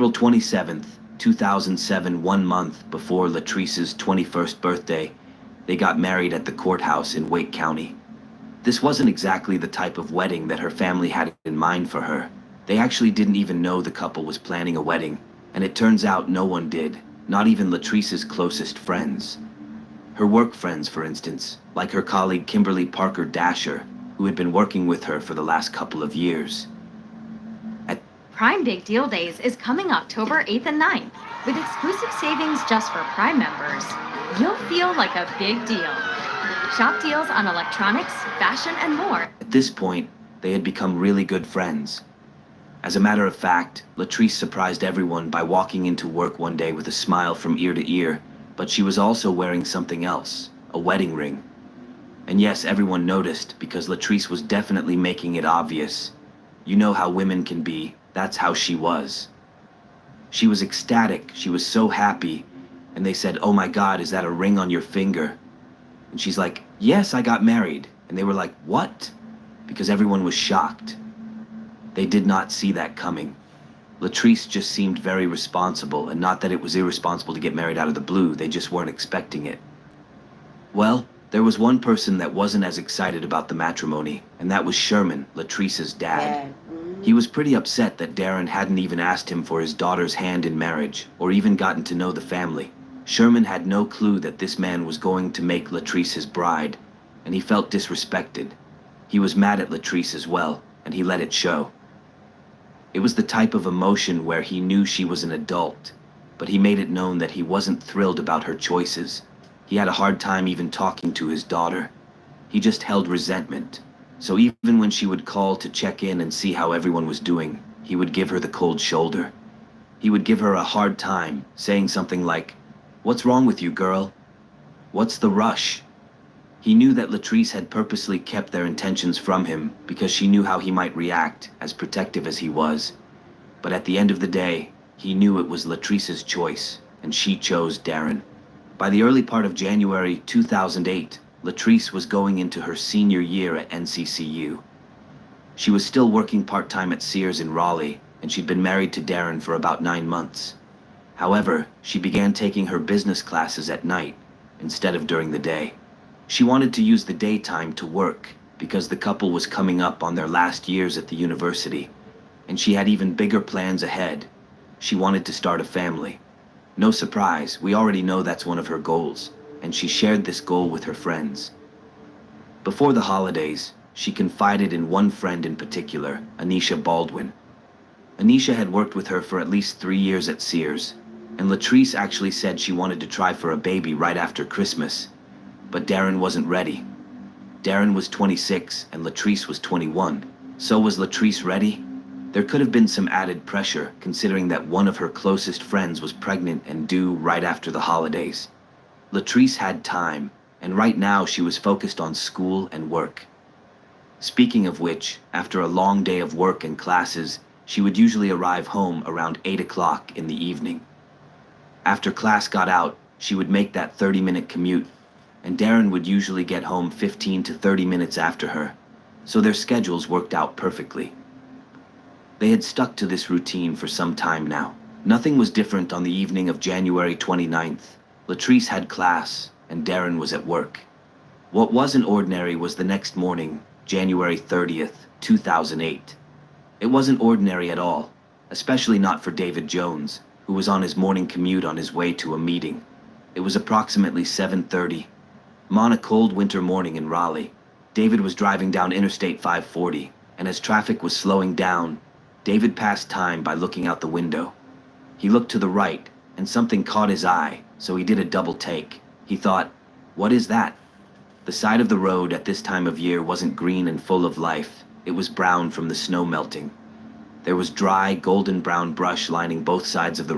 April 27th, 2007, 1 month before Latrice's 21st birthday, they got married at the courthouse in Wake County. This wasn't exactly the type of wedding that her family had in mind for her. They actually didn't even know the couple was planning a wedding, and it turns out no one did, not even Latrice's closest friends. Her work friends, for instance, like her colleague Kimberly Parker Dasher, who had been working with her for the last couple of years. Prime Big Deal Days is coming October 8th and 9th. With exclusive savings just for Prime members, you'll feel like a big deal. Shop deals on electronics, fashion, and more. At this point, they had become really good friends. As a matter of fact, Latrice surprised everyone by walking into work one day with a smile from ear to ear, but she was also wearing something else, a wedding ring. And yes, everyone noticed because Latrice was definitely making it obvious. You know how women can be. That's how she was. She was ecstatic, she was so happy, and they said, "Oh my God, is that a ring on your finger?" And she's like, "Yes, I got married." And they were like, "What?" Because everyone was shocked. They did not see that coming. Latrice just seemed very responsible, and not that it was irresponsible to get married out of the blue, they just weren't expecting it. Well, there was one person that wasn't as excited about the matrimony, and that was Sherman, Latrice's dad. He was pretty upset that Darren hadn't even asked him for his daughter's hand in marriage, or even gotten to know the family. Sherman had no clue that this man was going to make Latrice his bride, and he felt disrespected. He was mad at Latrice as well, and he let it show. It was the type of emotion where he knew she was an adult, but he made it known that he wasn't thrilled about her choices. He had a hard time even talking to his daughter. He just held resentment. So even when she would call to check in and see how everyone was doing, he would give her the cold shoulder. He would give her a hard time, saying something like, "What's wrong with you, girl? What's the rush?" He knew that Latrice had purposely kept their intentions from him because she knew how he might react, as protective as he was. But at the end of the day, he knew it was Latrice's choice, and she chose Darren. By the early part of January 2008, Latrice was going into her senior year at NCCU. She was still working part-time at Sears in Raleigh, and she'd been married to Darren for about 9 months. However, she began taking her business classes at night instead of during the day. She wanted to use the daytime to work because the couple was coming up on their last years at the university, and she had even bigger plans ahead. She wanted to start a family. No surprise, we already know that's one of her goals, and she shared this goal with her friends. Before the holidays, she confided in one friend in particular, Anisha Baldwin. Anisha had worked with her for at least 3 years at Sears, and Latrice actually said she wanted to try for a baby right after Christmas, but Darren wasn't ready. Darren was 26 and Latrice was 21. So was Latrice ready? There could have been some added pressure considering that one of her closest friends was pregnant and due right after the holidays. Latrice had time, and right now she was focused on school and work. Speaking of which, after a long day of work and classes, she would usually arrive home around 8 o'clock in the evening. After class got out, she would make that 30-minute commute, and Darren would usually get home 15 to 30 minutes after her, so their schedules worked out perfectly. They had stuck to this routine for some time now. Nothing was different on the evening of January 29th. Latrice had class, and Darren was at work. What wasn't ordinary was the next morning, January 30th, 2008. It wasn't ordinary at all, especially not for David Jones, who was on his morning commute on his way to a meeting. It was approximately 7:30. On a cold winter morning in Raleigh, David was driving down Interstate 540, and as traffic was slowing down, David passed time by looking out the window. He looked to the right, and something caught his eye, so he did a double take. He thought, "What is that?" The side of the road at this time of year wasn't green and full of life. It was brown from the snow melting. There was dry, golden brown brush lining both sides of the